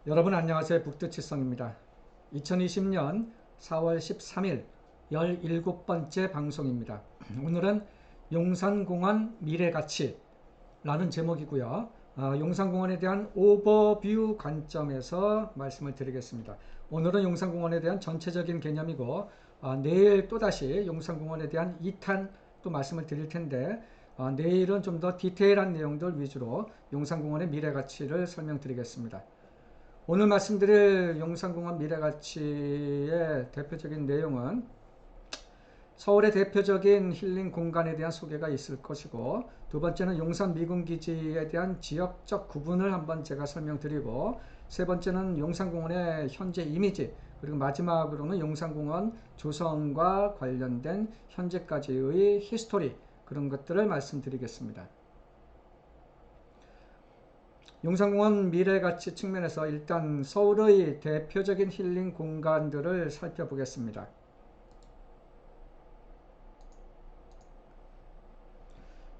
여러분 안녕하세요. 북두칠성입니다. 2020년 4월 13일 17번째 방송입니다. 오늘은 용산공원 미래가치라는 제목이고요. 용산공원에 대한 오버뷰 관점에서 말씀을 드리겠습니다. 오늘은 용산공원에 대한 전체적인 개념이고 내일 또다시 용산공원에 대한 2탄 또 말씀을 드릴 텐데 내일은 좀 더 디테일한 내용들 위주로 용산공원의 미래가치를 설명드리겠습니다. 오늘 말씀드릴 용산공원 미래가치의 대표적인 내용은 서울의 대표적인 힐링 공간에 대한 소개가 있을 것이고, 두 번째는 용산 미군기지에 대한 지역적 구분을 한번 제가 설명드리고, 세 번째는 용산공원의 현재 이미지, 그리고 마지막으로는 용산공원 조성과 관련된 현재까지의 히스토리, 그런 것들을 말씀드리겠습니다. 용산공원 미래가치 측면에서 일단 서울의 대표적인 힐링 공간들을 살펴보겠습니다.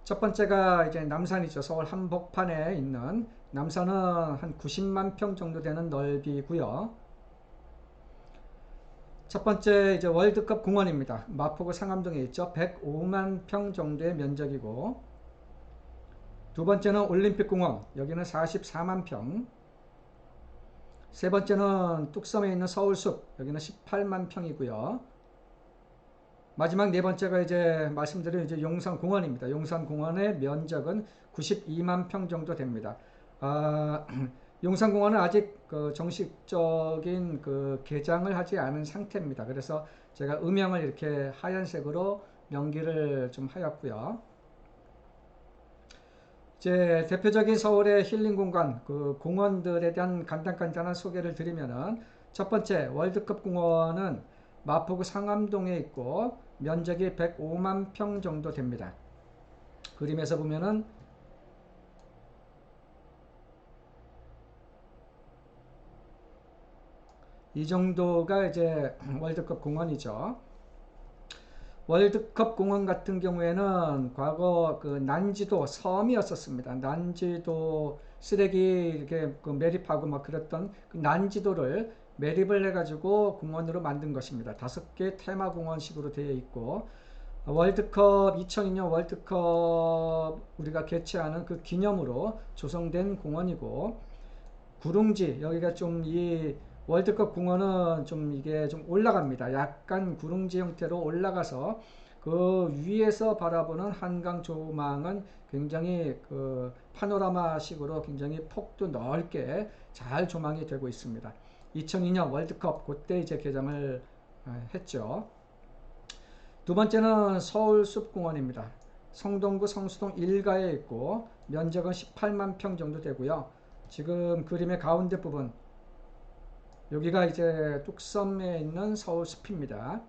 첫 번째가 이제 남산이죠. 서울 한복판에 있는 남산은 한 90만 평 정도 되는 넓이고요. 첫 번째 이제 월드컵 공원입니다. 마포구 상암동에 있죠. 105만 평 정도의 면적이고, 두 번째는 올림픽공원, 여기는 44만 평. 세 번째는 뚝섬에 있는 서울숲, 여기는 18만 평이고요. 마지막 네 번째가 이제 말씀드린 이제 용산공원입니다. 용산공원의 면적은 92만 평 정도 됩니다. 용산공원은 아직 그 정식적인 그 개장을 하지 않은 상태입니다. 그래서 제가 음영을 이렇게 하얀색으로 명기를 좀 하였고요. 이제 대표적인 서울의 힐링 공간, 그 공원들에 대한 간단한 소개를 드리면은, 첫 번째 월드컵 공원은 마포구 상암동에 있고 면적이 105만 평 정도 됩니다. 그림에서 보면은 이 정도가 이제 월드컵 공원이죠. 월드컵 공원 같은 경우에는 과거 그 난지도 섬이었었습니다. 난지도 쓰레기 이렇게 그 매립하고 막 그랬던 그 난지도를 매립을 해가지고 공원으로 만든 것입니다. 5개 테마 공원식으로 되어 있고, 월드컵 2002년 월드컵 우리가 개최하는 그 기념으로 조성된 공원이고, 구릉지 여기가 좀 이 월드컵 공원은 좀 이게 좀 올라갑니다. 약간 구릉지 형태로 올라가서 그 위에서 바라보는 한강 조망은 굉장히 그 파노라마식으로 굉장히 폭도 넓게 잘 조망이 되고 있습니다. 2002년 월드컵 그때 이제 개장을 했죠. 두 번째는 서울숲공원입니다. 성동구 성수동 1가에 있고 면적은 18만 평 정도 되고요. 지금 그림의 가운데 부분 여기가 이제 뚝섬에 있는 서울숲입니다.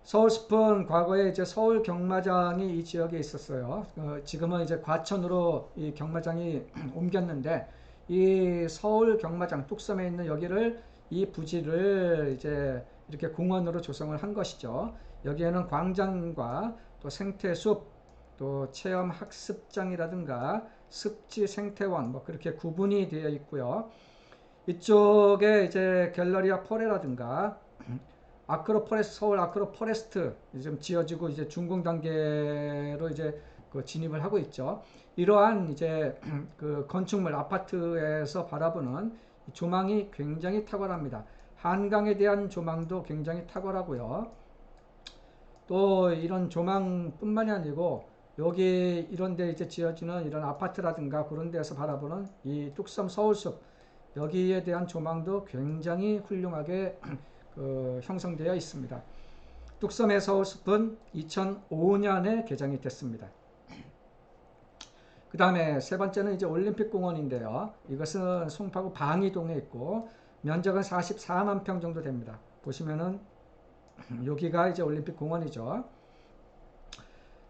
서울숲은 과거에 이제 서울 경마장이 이 지역에 있었어요. 지금은 이제 과천으로 이 경마장이 옮겼는데, 이 서울 경마장 뚝섬에 있는 여기를 이 부지를 이제 이렇게 공원으로 조성을 한 것이죠. 여기에는 광장과 또 생태숲, 또 체험 학습장이라든가 습지 생태원 뭐 그렇게 구분이 되어 있고요. 이쪽에 이제 갤러리아 포레라든가 서울 아크로포레스트 지금 지어지고 이제 준공 단계로 이제 그 진입을 하고 있죠. 이러한 이제 그 건축물 아파트에서 바라보는 조망이 굉장히 탁월합니다. 한강에 대한 조망도 굉장히 탁월하고요. 또 이런 조망뿐만이 아니고 여기 이런 데 이제 지어지는 이런 아파트라든가 그런 데서 바라보는 이 뚝섬 서울숲, 여기에 대한 조망도 굉장히 훌륭하게 형성되어 있습니다. 뚝섬의 서울숲은 2005년에 개장이 됐습니다. 그 다음에 세 번째는 이제 올림픽공원인데요. 이것은 송파구 방이동에 있고 면적은 44만 평 정도 됩니다. 보시면은 여기가 이제 올림픽공원이죠.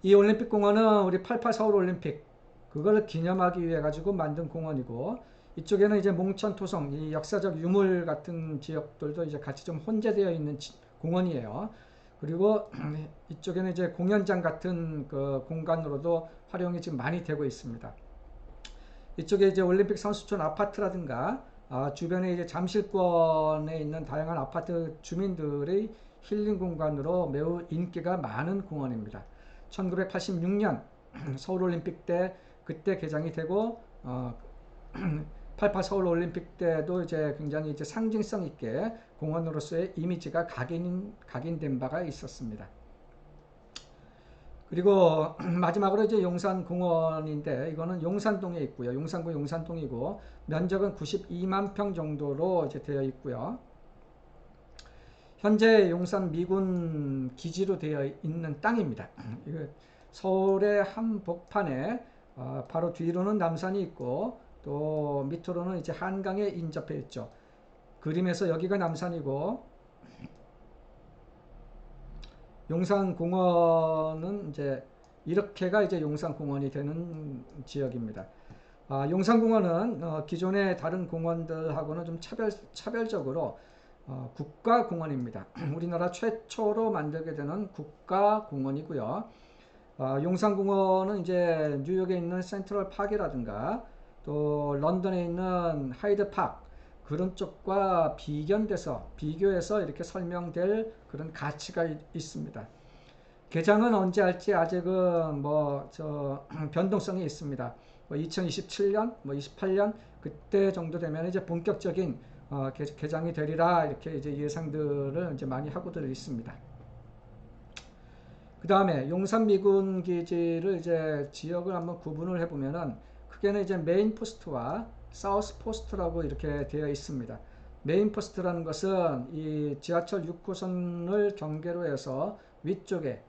이 올림픽공원은 우리 88 서울올림픽 그걸 기념하기 위해 가지고 만든 공원이고, 이쪽에는 이제 몽천토성, 이 역사적 유물 같은 지역들도 이제 같이 좀 혼재되어 있는 공원이에요. 그리고 이쪽에는 이제 공연장 같은 그 공간으로도 활용이 지금 많이 되고 있습니다. 이쪽에 이제 올림픽 선수촌 아파트라든가 주변에 이제 잠실권에 있는 다양한 아파트 주민들의 힐링 공간으로 매우 인기가 많은 공원입니다. 1986년 서울올림픽 때 그때 개장이 되고 88 서울올림픽 때도 이제 굉장히 이제 상징성 있게 공원으로서의 이미지가 각인된 바가 있었습니다. 그리고 마지막으로 이제 용산공원인데 이거는 용산동에 있고요. 용산구 용산동이고 면적은 92만 평 정도로 이제 되어 있고요. 현재 용산 미군 기지로 되어 있는 땅입니다. 서울의 한복판에 바로 뒤로는 남산이 있고 또 밑으로는 이제 한강에 인접해 있죠. 그림에서 여기가 남산이고 용산공원은 이제 이렇게가 이제 용산공원이 되는 지역입니다. 용산공원은 기존의 다른 공원들하고는 좀 차별적으로 국가공원입니다. 우리나라 최초로 만들게 되는 국가공원이고요. 용산공원은 이제 뉴욕에 있는 센트럴 파크라든가 또 런던에 있는 하이드 파크 그런 쪽과 비교해서 이렇게 설명될 그런 가치가 있습니다. 개장은 언제 할지 아직은 변동성이 있습니다. 2027년, 28년 그때 정도 되면 이제 본격적인 개장이 되리라 이렇게 이제 예상들을 이제 많이 하고들 있습니다. 그 다음에 용산 미군 기지를 이제 지역을 한번 구분을 해보면은 크게는 이제 메인 포스트와 사우스 포스트라고 이렇게 되어 있습니다. 메인 포스트라는 것은 이 지하철 6호선을 경계로 해서 위쪽에를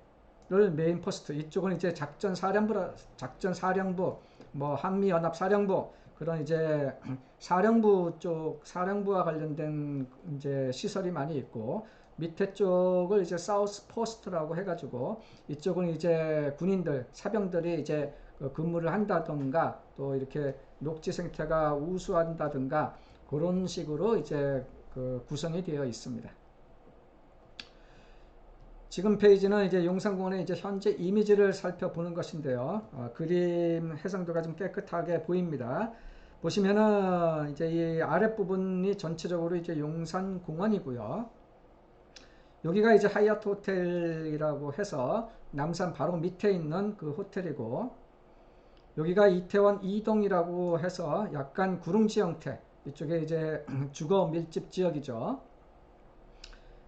메인 포스트, 이쪽은 이제 작전 사령부, 한미연합 사령부 그런 이제 사령부와 관련된 이제 시설이 많이 있고 밑에 쪽을 이제 사우스 포스트라고 해가지고 이쪽은 이제 군인들, 사병들이 이제 근무를 한다던가 또 이렇게 녹지 생태가 우수한다든가 그런 식으로 이제 구성이 되어 있습니다. 지금 페이지는 이제 용산공원의 이제 현재 이미지를 살펴보는 것인데요. 그림 해상도가 좀 깨끗하게 보입니다. 보시면은 이제 이 아랫부분이 전체적으로 이제 용산공원이고요. 여기가 이제 하얏트 호텔이라고 해서 남산 바로 밑에 있는 그 호텔이고 여기가 이태원 2동이라고 해서 약간 구릉지 형태 이쪽에 이제 주거 밀집 지역이죠.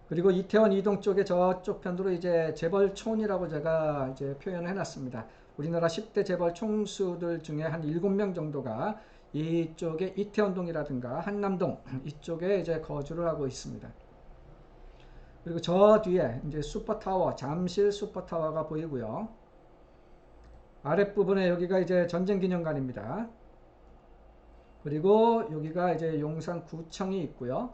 그리고 이태원 2동 쪽에 저쪽 편으로 이제 재벌촌이라고 제가 이제 표현을 해놨습니다. 우리나라 10대 재벌 총수들 중에 한 7명 정도가 이쪽에 이태원동이라든가 한남동 이쪽에 이제 거주를 하고 있습니다. 그리고 저 뒤에 이제 슈퍼타워, 잠실 슈퍼타워가 보이고요. 아랫부분에 여기가 이제 전쟁기념관입니다. 그리고 여기가 이제 용산구청이 있고요.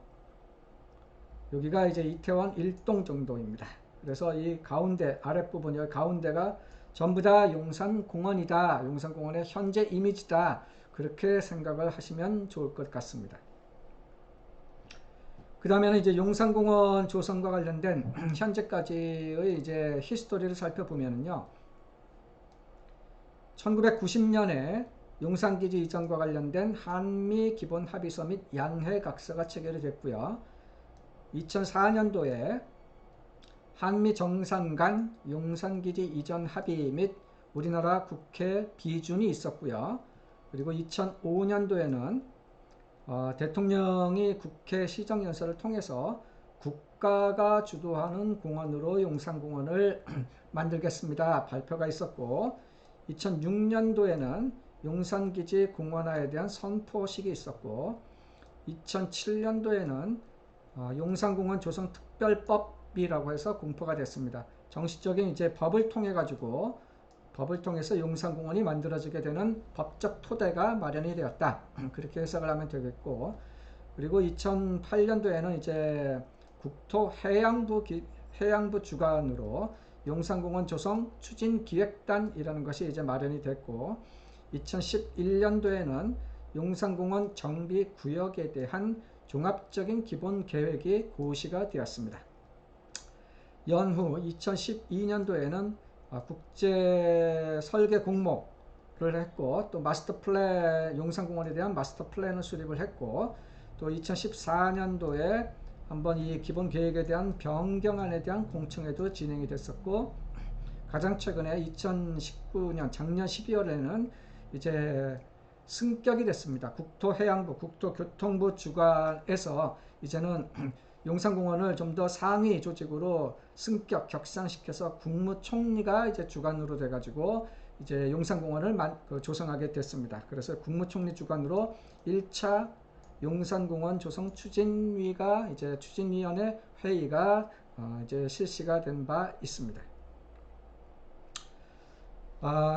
여기가 이제 이태원 1동 정도입니다. 그래서 이 가운데 아랫부분 여기 가운데가 전부 다 용산공원이다. 용산공원의 현재 이미지다. 그렇게 생각을 하시면 좋을 것 같습니다. 그 다음에는 이제 용산공원 조성과 관련된 현재까지의 이제 히스토리를 살펴보면요. 1990년에 용산기지 이전과 관련된 한미 기본 합의서 및 양해 각서가 체결이 됐고요. 2004년도에 한미 정상 간 용산기지 이전 합의 및 우리나라 국회 비준이 있었고요. 그리고 2005년도에는 대통령이 국회 시정연설을 통해서 국가가 주도하는 공원으로 용산공원을 만들겠습니다. 발표가 있었고 2006년도에는 용산기지 공원화에 대한 선포식이 있었고 2007년도에는 용산공원 조성특별법이라고 해서 공포가 됐습니다. 정식적인 이제 법을 통해서 용산공원이 만들어지게 되는 법적 토대가 마련이 되었다. 그렇게 해석을 하면 되겠고 그리고 2008년도에는 이제 국토해양부 주관으로 용산공원 조성 추진기획단이라는 것이 이제 마련이 됐고 2011년도에는 용산공원 정비구역에 대한 종합적인 기본 계획이 고시가 되었습니다. 연후 2012년도에는 국제 설계 공모를 했고 또 용산공원에 대한 마스터 플랜을 수립을 했고 또 2014년도에 한번 이 기본 계획에 대한 변경안에 대한 공청회도 진행이 됐었고, 가장 최근에 2019년 작년 12월에는 이제 승격이 됐습니다. 국토해양부, 국토교통부 주관에서 이제는 용산공원을 좀 더 상위 조직으로 승격, 격상시켜서 국무총리가 이제 주관으로 돼가지고 이제 용산공원을 조성하게 됐습니다. 그래서 국무총리 주관으로 1차 용산공원 조성 추진위가 이제 추진위원회 회의가 이제 실시가 된 바 있습니다.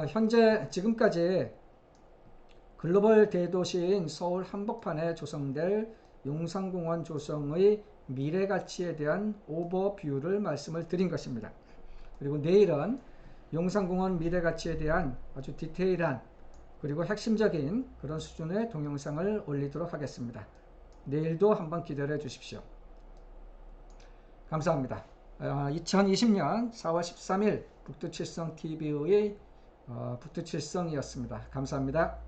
현재 지금까지 글로벌 대도시인 서울 한복판에 조성될 용산공원 조성의 미래 가치에 대한 오버뷰를 말씀을 드린 것입니다. 그리고 내일은 용산공원 미래 가치에 대한 아주 디테일한 그리고 핵심적인 그런 수준의 동영상을 올리도록 하겠습니다. 내일도 한번 기다려 주십시오. 감사합니다. 2020년 4월 13일 북두칠성TV의 북두칠성이었습니다. 감사합니다.